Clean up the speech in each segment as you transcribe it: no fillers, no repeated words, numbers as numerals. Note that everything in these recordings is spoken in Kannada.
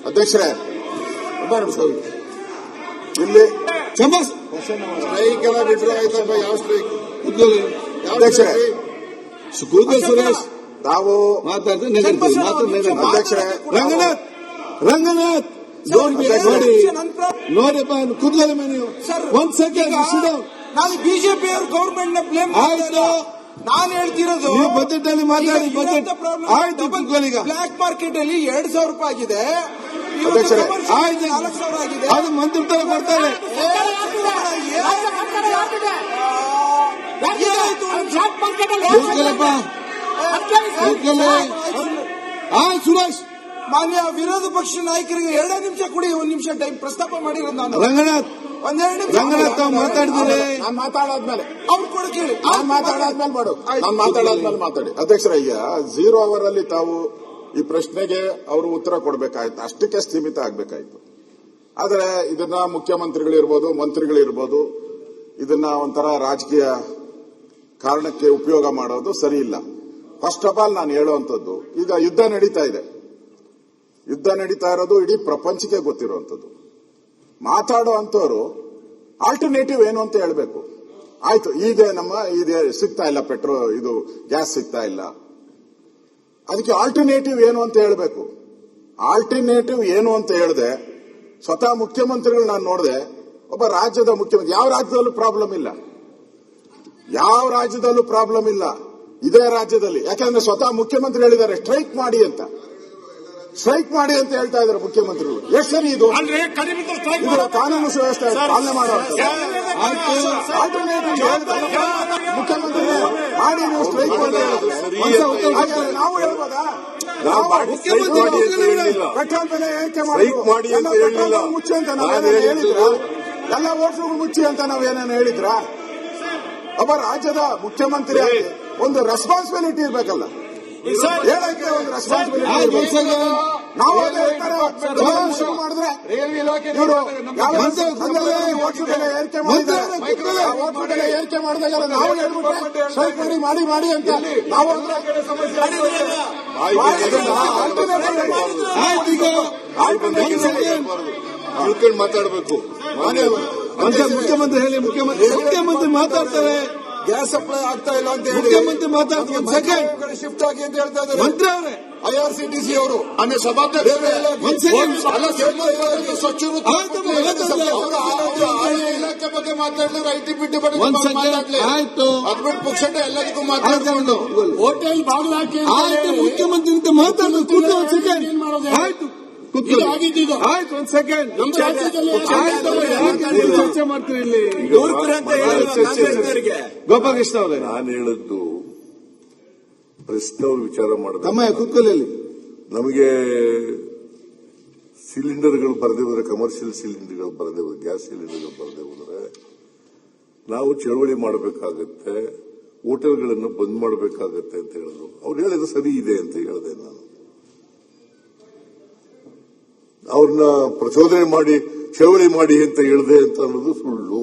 ಅಧ್ಯಕ್ಷರೇ ಇಲ್ಲಿ ಸ್ಟ್ರೈಕ್ ಎಲ್ಲ ಬಿಟ್ಟರೆ ಆಯ್ತಪ್ಪ. ಯಾವ ಸ್ಟ್ರೈಕ್? ಅಧ್ಯಕ್ಷರೇ ಸುರೇಶ್ ತಾವು ಅಧ್ಯಕ್ಷರೇ ರಂಗನಾಥ್ ನೋಡಿಪ್ಪ ಕೂತ್ಕೊಳ್ಳಿ ನೀವು ಒಂದ್ ಸೆಕೆಂಡ್. ನಾನು ಬಿಜೆಪಿ ಅವರು ಗೌರ್ಮೆಂಟ್ ನ ಬ್ಲೇಮ್ ಆಯ್ತು. ನಾನು ಹೇಳ್ತಿರೋದು ಬಜೆಟ್ ಅಲ್ಲಿ ಮಾತಾಡಿ. ಆಯ್ತು ಈಗ ಬ್ಲಾಕ್ ಮಾರ್ಕೆಟ್ ಅಲ್ಲಿ 2,000 ರೂಪಾಯಿ ಆಗಿದೆ, ಆಯ್ತು 4,000 ಆಗಿದೆ. ಅದು ಮಂತ್ರಿ ತರ ಬರ್ತಾರೆ. ಸುರೇಶ್ ಮಾನ್ಯ ವಿರೋಧ ಪಕ್ಷ ನಾಯಕರಿಗೆ 2 ನಿಮಿಷ ಕೊಡಿ, 1 ನಿಮಿಷ ಟೈಮ್ ಪ್ರಸ್ತಾಪ ಮಾಡಿರೋದು ನಾನು. ರಂಗನಾಥ್ ಮಾತಾಡಿದ್ರೆ ನಾನು ಮಾತಾಡಾದ್ಮೇಲೆ ಅವ್ರು ಕೂಡ ಕೇಳಿ. ನಾನು ಮಾತಾಡಾದ್ಮೇಲೆ ಮಾಡು. ನಾನು ಮಾತಾಡಾದ್ಮೇಲೆ ಮಾತಾಡಿ. ಅಧ್ಯಕ್ಷರಯ್ಯ 0 ಅವರ್ ಅಲ್ಲಿ ತಾವು ಈ ಪ್ರಶ್ನೆಗೆ ಅವರು ಉತ್ತರ ಕೊಡಬೇಕಾಯ್ತು, ಅಷ್ಟಕ್ಕೆ ಸೀಮಿತ ಆಗ್ಬೇಕಾಯ್ತು. ಆದ್ರೆ ಇದನ್ನ ಮುಖ್ಯಮಂತ್ರಿಗಳಿರ್ಬೋದು, ಮಂತ್ರಿಗಳಿರ್ಬೋದು, ಇದನ್ನ ಒಂಥರ ರಾಜಕೀಯ ಕಾರಣಕ್ಕೆ ಉಪಯೋಗ ಮಾಡೋದು ಸರಿ ಇಲ್ಲ. ಫಸ್ಟ್ ಆಫ್ ಆಲ್ ನಾನು ಹೇಳುವಂಥದ್ದು, ಈಗ ಯುದ್ಧ ನಡೀತಾ ಇದೆ. ಯುದ್ಧ ನಡೀತಾ ಇರೋದು ಇಡೀ ಪ್ರಪಂಚಕ್ಕೆ ಗೊತ್ತಿರುವಂಥದ್ದು. ಮಾತಾಡೋ ಅಂತವರು ಆಲ್ಟರ್ನೇಟಿವ್ ಏನು ಅಂತ ಹೇಳಬೇಕು. ಆಯ್ತು, ಈಗ ಇದು ಸಿಗ್ತಾ ಇಲ್ಲ, ಪೆಟ್ರೋಲ್ ಇದು ಗ್ಯಾಸ್ ಸಿಗ್ತಾ ಇಲ್ಲ, ಅದಕ್ಕೆ ಆಲ್ಟರ್ನೇಟಿವ್ ಏನು ಅಂತ ಹೇಳಬೇಕು. ಆಲ್ಟರ್ನೇಟಿವ್ ಏನು ಅಂತ ಹೇಳಿದೆ ಸ್ವತಃ ಮುಖ್ಯಮಂತ್ರಿಗಳು ನಾನು ನೋಡಿದೆ. ಒಬ್ಬ ರಾಜ್ಯದ ಮುಖ್ಯಮಂತ್ರಿ, ಯಾವ ರಾಜ್ಯದಲ್ಲೂ ಪ್ರಾಬ್ಲಮ್ ಇಲ್ಲ, ಯಾವ ರಾಜ್ಯದಲ್ಲೂ ಪ್ರಾಬ್ಲಮ್ ಇಲ್ಲ ಇದೇ ರಾಜ್ಯದಲ್ಲಿ. ಯಾಕಂದ್ರೆ ಸ್ವತಃ ಮುಖ್ಯಮಂತ್ರಿ ಹೇಳಿದ್ದಾರೆ ಸ್ಟ್ರೈಕ್ ಮಾಡಿ ಅಂತ. ಸ್ಟ್ರೈಕ್ ಮಾಡಿ ಅಂತ ಹೇಳ್ತಾ ಇದ್ದಾರೆ ಮುಖ್ಯಮಂತ್ರಿಗಳು. ಎಷ್ಟು ಸರಿ ಇದು? ಕಾನೂನು ಸುವ್ಯವಸ್ಥೆ ಪಾಲನೆ ಮಾಡೋ ಮುಖ್ಯಮಂತ್ರಿ ಮಾಡಿ ನೀವು ಸ್ಟ್ರೈಕ್ ಮಾಡಿ ನಾವು ಹೇಳ್ಬೋದಾ? ಪೆಟ್ರೋಲ್ ಬೆಲೆ ಏರಿಕೆ ಮಾಡಿ ಮುಚ್ಚಿ ಅಂತ ನಾವೇನೇನು ಹೇಳಿದ್ರ? ಎಲ್ಲ ಓಟ್ಗಳು ಮುಚ್ಚಿ ಅಂತ ನಾವೇನೇನು ಹೇಳಿದ್ರ? ಒಬ್ಬ ರಾಜ್ಯದ ಮುಖ್ಯಮಂತ್ರಿ ಒಂದು ರೆಸ್ಪಾನ್ಸಿಬಿಲಿಟಿ ಇರ್ಬೇಕಲ್ಲ, ಹೇಳಕ್ಕೆ ಒಂದು ರೆಸ್ಪಾನ್ಸಿಬಿಲಿಟಿ. ನಾವು ಶುರು ಮಾಡಿದ್ರೆ ಇವರು ಓಟ್ಲು ಬೆಲೆ ಏರಿಕೆ ಮಾಡಿದ್ದಾರೆ, ಓಟ್ಲು ಬೆಲೆ ಏರಿಕೆ ಮಾಡಿದಾಗೆಲ್ಲ ನಾವು ಹೇಳ್ಬಿಟ್ರೆ ಸ್ಟ್ರೈಕ್ ಮಾಡಿ ಮಾಡಿ ಅಂತ ನಾವು ತಿಳ್ಕೊಂಡು ಮಾತಾಡಬೇಕು. ಮುಖ್ಯಮಂತ್ರಿ ಹೇಳಿ, ಮುಖ್ಯಮಂತ್ರಿ ಮಾತಾಡ್ತಾರೆ. ಗ್ಯಾಸ್ ಸಪ್ಲೈ ಆಗ್ತಾ ಇಲ್ಲ ಅಂತ ಮುಖ್ಯಮಂತ್ರಿ ಮಾತಾಡ್ತಾರೆ. ಶಿಫ್ಟ್ ಆಗಿ ಅಂತ ಹೇಳ್ತಾ ಇದ್ದಾರೆ ಮಂತ್ರಿ ಅವರೇ. IRCTC ಅವರು ಇಲಾಖೆ ಬಗ್ಗೆ ಮಾತಾಡಿದ್ರೆ ಐಟಿ ಬಿಟ್ಟು ಆಯ್ತು, ಅದ್ಬಿಟ್ಟು ಪಕ್ಷ ಎಲ್ಲದಕ್ಕೂ ಮಾತಾಡ್ಕೊಂಡು ಹೋಟೆಲ್ ಬಾಗಿಲು ಹಾಕಿ ಮುಖ್ಯಮಂತ್ರಿ ಅಂತ ಮಾತಾಡೋದು. ಆಯ್ತು ಆಯ್ತು, ಒಂದ್ ಸೆಕೆಂಡ್ ಚರ್ಚೆ ಮಾಡ್ತೀವಿ ಇಲ್ಲಿ. ಗೋಪಾಲಕೃಷ್ಣ ಅವರೇ, ನಾನು ಹೇಳದ್ದು ಪ್ರಶ್ನೆ ವಿಚಾರ ಮಾಡಬೇಕು. ತಮ್ಮ ಕೂತ್ಕೊಳ್ಳಿ. ನಮಗೆ ಸಿಲಿಂಡರ್ಗಳು ಬರದೇ ಹೋದ್ರೆ, ಕಮರ್ಷಿಯಲ್ ಸಿಲಿಂಡರ್ಗಳು ಬರದೇ ಹೋದ್ರೆ, ಗ್ಯಾಸ್ ಸಿಲಿಂಡರ್ಗಳು ಬರದೇ ಹೋದ್ರೆ ನಾವು ಚಳವಳಿ ಮಾಡಬೇಕಾಗತ್ತೆ, ಹೋಟೆಲ್ಗಳನ್ನು ಬಂದ್ ಮಾಡಬೇಕಾಗತ್ತೆ ಅಂತ ಹೇಳಿದ್ರು. ಅವ್ರು ಹೇಳಿದ್ರು ಸರಿ ಇದೆ ಅಂತ ಹೇಳಿದೆ. ನಾನು ಅವ್ರನ್ನ ಪ್ರಚೋದನೆ ಮಾಡಿ ಚಳವಳಿ ಮಾಡಿ ಅಂತ ಹೇಳಿದೆ ಅಂತ ಅನ್ನೋದು ಸುಳ್ಳು.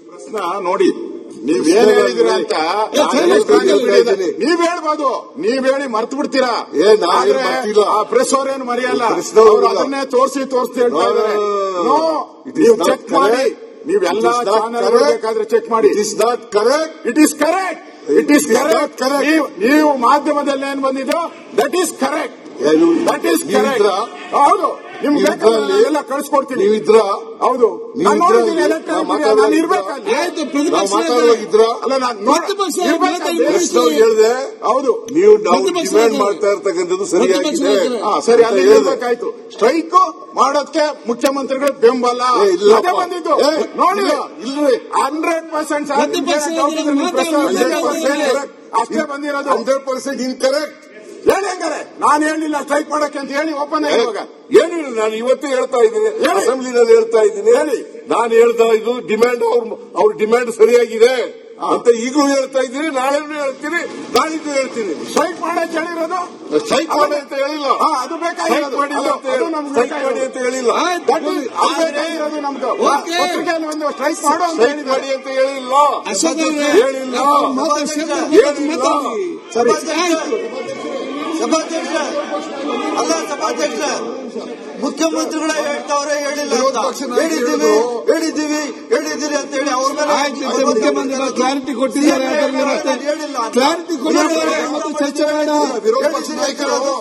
ಪ್ರಶ್ನೆ ನೋಡಿ, ನೀವೇನ್ ಹೇಳಿದಿರ ಅಂತ ನೀವ್ ಹೇಳ್ಬೋದು, ನೀವ್ ಹೇಳಿ ಮರ್ತು ಬಿಡ್ತೀರಾ. ಆ ಪ್ರೆಸ್ ಅವ್ರೇನು ಮರೆಯಲ್ಲ, ಅದನ್ನೇ ತೋರಿಸಿ ಹೇಳ್ತಾ ಇದ್ದಾರೆ. ನೀವು ಚೆಕ್ ಮಾಡಿ, ನೀವೆಲ್ಲ ಚಾನೆಲ್ ಬೇಕಾದ್ರೆ ಚೆಕ್ ಮಾಡಿ. It is not correct, it is correct, it is correct. ನೀವು ಮಾಧ್ಯಮದಲ್ಲಿ ಏನ್ ಬಂದಿದ್ದು that is correct, that is correct. ಹೌದು, ನಿಮ್ಗೆ ಎಲ್ಲ ಕಳಿಸ್ಕೊಡ್ತೀನಿ. ನೀವಿದ್ರ? ಹೌದು, ನಾನು ಹೇಳಿದೆ. ಹೌದು, ನೀವು ಡಿಮ್ಯಾಂಡ್ ಮಾಡ್ತಾ ಇರ್ತಕ್ಕಂಥದ್ದು ಸರಿಯಾಗಿದೆ. ಸರಿ, ಅಲ್ಲಿ ಹೇಳ್ಬೇಕಾಯ್ತು. ಸ್ಟ್ರೈಕ್ ಮಾಡೋದಕ್ಕೆ ಮುಖ್ಯಮಂತ್ರಿಗಳು ಬೆಂಬಲ ಬಂದಿದ್ದು ನೋಡಿ. ಇಲ್ರಿ, 100% ಅಷ್ಟೇ ಬಂದಿರೋದು. 100% ಇನ್ಕರೆಕ್ಟ್. ಹೇಳಿ ಹಂಗಾರೆ, ನಾನು ಹೇಳಿಲ್ಲ ಸ್ಟ್ರೈಕ್ ಮಾಡಕ್ಕೆ ಅಂತ ಹೇಳಿ ಒಪ್ಪನೆ. ಇವಾಗ ಏನಿಲ್ಲ, ನಾನು ಇವತ್ತೇ ಹೇಳ್ತಾ ಇದ್ದೀನಿ, ಅಸೆಂಬ್ಲಿನಲ್ಲಿ ಹೇಳ್ತಾ ಇದ್ದೀನಿ. ಹೇಳಿ, ನಾನು ಹೇಳ್ತಾ ಇದ್ದು ಡಿಮ್ಯಾಂಡ್ ಅವ್ರ ಡಿಮ್ಯಾಂಡ್ ಸರಿಯಾಗಿದೆ ಅಂತ ಈಗಲೂ ಹೇಳ್ತಾ ಇದ್ದೀನಿ, ನಾಳೆನೂ ಹೇಳ್ತೀನಿ, ನಾಳಿದ್ದು ಹೇಳ್ತೀನಿ. ಸ್ಟ್ರೈಕ್ ಮಾಡಕ್ಕೆ ಹೇಳಿರೋದು, ಸ್ಟ್ರೈಕ್ ಮಾಡಿ ಅಂತ ಹೇಳಿಲ್ಲ. ಅದು ಬೇಕಾಗಿರೋದು, ಸ್ಟ್ರೈಕ್ ಮಾಡಿ ಅಂತ ಹೇಳಿಲ್ಲ. ಬೇಕಾಗಿರೋದು ನಮ್ದು ಪತ್ರಿಕೆಯಲ್ಲಿ ಒಂದು ಸ್ಟ್ರೈಕ್ ಮಾಡೋ ಅಂತ ಸ್ಟ್ರೈಕ್ ಮಾಡಿ ಅಂತ ಹೇಳಿಲ್ಲ, ಹೇಳಿಲ್ಲ. ಸರಿ. ಸಭಾಧ್ಯಕ್ಷ ಅಲ್ಲ ಸಭಾಧ್ಯಕ್ಷ ಮುಖ್ಯಮಂತ್ರಿಗಳೇ ಹೇಳ್ತಾವ್ರೆ ಹೇಳಿಲ್ಲ ವಿರೋಧ ಅಂತ. ಪಕ್ಷ ನಾಯಕರು ಹೇಳಿದ್ದೀರಿ ಅಂತ ಹೇಳಿ ಅವ್ರ ಮೇಲೆ ಆಯ್ತು, ಮುಖ್ಯಮಂತ್ರಿಗಳು ಕ್ಲಾರಿಟಿ ಕೊಟ್ಟಿದ್ದಾರೆ. ಹೇಳಿಲ್ಲ ಅಂತ. ಕ್ಲಾರಿಟಿ ಕೊಟ್ಟಿದ್ದಾರೆ ಮತ್ತು ಚರ್ಚೆ ಬೇಡ. ವಿರೋಧ ಪಕ್ಷ ನಾಯಕರು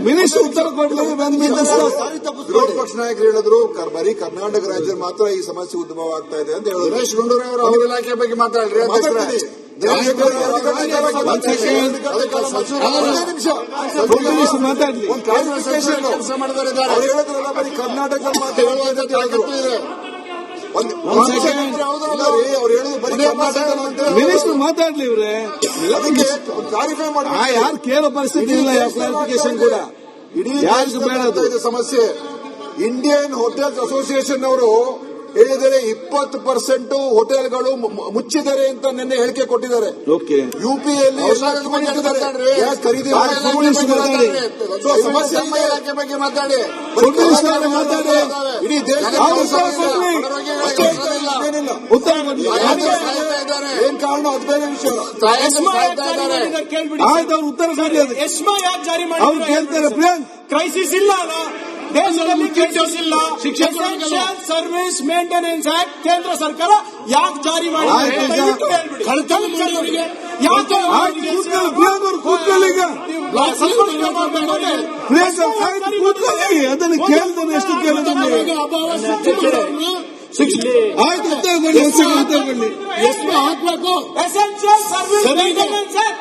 ಮಿನಿಸ್ಟರ್ ಉತ್ತರ ಕೊಡಲಿಕ್ಕೆ ಸಾರಿ ವಿರೋಧ ತಪ್ಪಿಸ್ಕೊಳ್ಳಿ. ಪಕ್ಷ ನಾಯಕರು ಹೇಳಿದ್ರು ಬರೀ ಕರ್ನಾಟಕ ರಾಜ್ಯ ಮಾತ್ರ ಈ ಸಮಸ್ಯೆ ಉದ್ಭವ ಆಗ್ತಾ ಇದೆ ಅಂತ ಹೇಳಿದ್ರು. ದಿನೇಶ್ ಗುಂಡೂರಾವ್ ಅವರು ಅವ್ರ ಇಲಾಖೆ ಬಗ್ಗೆ ಮಾತಾಡ್ರಿ. ಮಾತಾಡ್ಲಿ. ಕೆಲಸ ಮಾಡಿದ್ದಾರೆ. ಅವ್ರು ಹೇಳಿದ್ರಲ್ಲ ಬರೀ ಕರ್ನಾಟಕ ಮಾತ್ರ ಹೇಳಿದ್ರು. ಅವ್ರು ಹೇಳುದು ಬರೀ ಕರ್ನಾಟಕ ಮಾತ್ರ. ಮಿನಿಸ್ಟರ್ ಮಾತಾಡ್ಲಿ ಇವ್ರೆ. ಅದಕ್ಕೆ ಕ್ಲಾರಿಫೈ ಮಾಡಿ. ಯಾರು ಕೇಳೋ ಪರಿಸ್ಥಿತಿ ಇಲ್ಲ. ಕ್ಲಾರಿಫಿಕೇಶನ್ ಕೂಡ ಇಡೀ ಯಾರಿಗೂ ಬೇಡ ಅದು. ದೇಶದ ಸಮಸ್ಯೆ. ಇಂಡಿಯನ್ ಹೋಟೆಲ್ಸ್ ಅಸೋಸಿಯೇಷನ್ ಅವರು ಹೇಳಿದರೆ 20% ಹೋಟೆಲ್ಗಳು ಮುಚ್ಚಿದ್ದಾರೆ ಅಂತ ನಿನ್ನೆ ಹೇಳಿಕೆ ಕೊಟ್ಟಿದ್ದಾರೆ. ಓಕೆ, ಯುಪಿಯಲ್ಲಿ ಖರೀದಿ ಸಮಸ್ಯೆ ಇಲಾಖೆ ಬಗ್ಗೆ ಮಾತಾಡಿ. ಇಡೀ ದೇಶದ ಉತ್ತರ ಕೊಡ್ಲಿ. ಏನ್ ಕಾರಣ ಅದು ಬೇರೆ ವಿಷಯ. ಆಯ್ತು, ಅವ್ರು ಉತ್ತರ ಕೊಡಿ. ಅದು ಎಸ್ಮಾ ಯಾಕೆ ಜಾರಿ ಅವ್ರು ಮಾಡಿ ಕೇಳ್ತಾರೆ. ಪ್ರಿಯಾಂಕ್, ಕ್ರೈಸಿಸ್ ಇಲ್ಲ ಅಲ್ಲ ದೇಶದಲ್ಲಿ, ಕ್ರೈಸಿಸ್ ಇಲ್ಲ. ಎಸೆನ್ಷಿಯಲ್ ಸರ್ವಿಸ್ ಮೇಂಟೆನೆನ್ಸ್ ಆಕ್ಟ್ ಕೇಂದ್ರ ಸರ್ಕಾರ ಯಾಕೆ ಜಾರಿ ಮಾಡಿ ಆಯ್ತು, ಈಗ ದಯವಿಟ್ಟು ಹೇಳ್ಬಿಡಿ. ಯಾಕೆ ಪ್ರಿಯಾಂಕ್ ಅವ್ರು ಕೂತ್ಕೊಳ್ಳಿ. ಈಗ ಪ್ರಿಯಾಂಕ್ ಅವ್ರು ಕೂತ್ಕೊಳ್ಳಿ. ಅದನ್ನು ಕೇಳಿದ್ರೆ ಎಷ್ಟು ಕೇಳಿದ್ರೆ ಆಯ್ತು, ಉತ್ತರ ಕೊಡಿ. ಉತ್ತರ ಕೊಡ್ಲಿ. ಹಾಕ್ಬೇಕು. ಎಸೆನ್ಷಿಯಲ್ ಸರ್ವಿಸ್ ಮೇಂಟೆನೆನ್ಸ್ ಆಕ್ಟ್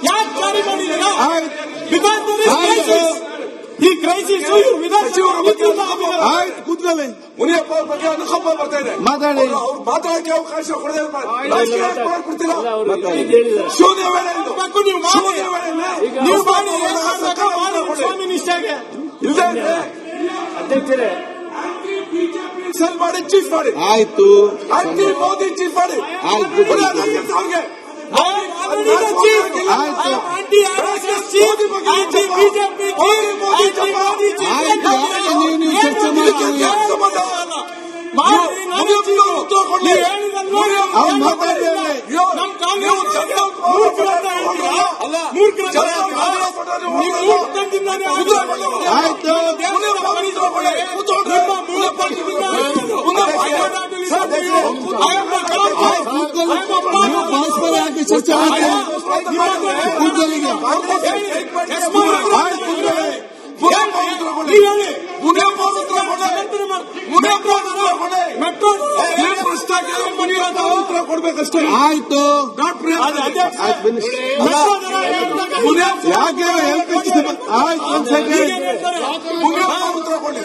ಯಾಕೆ ಜಾರಿ ಮಾಡಿದ್ದೀರಾ? ಬಿಕಾಸ್ ಈ ಕ್ರೈಸಿಸ್ ಆಯ್ತು, ಕೂತ್ಕೊಳ್ಳಿ. ಮುನಿಯಪ್ಪ ಅವ್ರ ಬಗ್ಗೆ ಅನುಕಂಪ ಬರ್ತಾ ಇದೆ. ಮಾತಾಡಿ. ಅವ್ರು ಮಾತಾಡಕ್ಕೆ ಅವಕಾಶ ಕೊಡದೆ ಶೂನ್ಯ ವೇಳೆ ಇದು. ಶೂನ್ಯ ವೇಳೆಯಲ್ಲಿ ನೀವು ಮಾಡಿ ಸ್ವಾಮಿ ನಿಷ್ಠೆಗೆ ಇಲ್ಲದೆ ಅಧ್ಯಕ್ಷರೇ ಸೆಲ್ ಮಾಡಿ ಚೀಫ್ ಮಾಡಿ ಆಯ್ತು, ಆಂಟಿ ಮೋದಿ ಚೀಫ್ ಮಾಡಿ ಆಯ್ತು. ಅವ್ರಿಗೆ ಆಯ್ತು, anti RSS chief, anti BJP chief, anti Modi chief. ಆಯ್ತು. ನೀವು ಚರ್ಚೆ ಮಾಡ್ತೀವಿ. ಅವ್ರು ಮಾತಾಡಿ. ನಮ್ಮ ಕಾಂಗ್ರೆಸ್ ಆಯ್ತು, ನೀವು ಪರಸ್ಪರ ಯಾಕೆ ಚರ್ಚೆ ಮಾಡ್ತೀವಿ? ಕೂತ್ಕೊಳ್ಳಿ. ಈಗ ಆಯ್ತು, ಕೂತ್ಕೊಳ್ಳಿ. ಉತ್ತರ ಕೊಡ್ಬೇಕಷ್ಟೇ. ಆಯ್ತು, ಯಾಕೆ ಆಯ್ತು, ಒಂದ್ ಸೆಕೆಂಡ್. ಉತ್ತರ ಕೊಡಿ.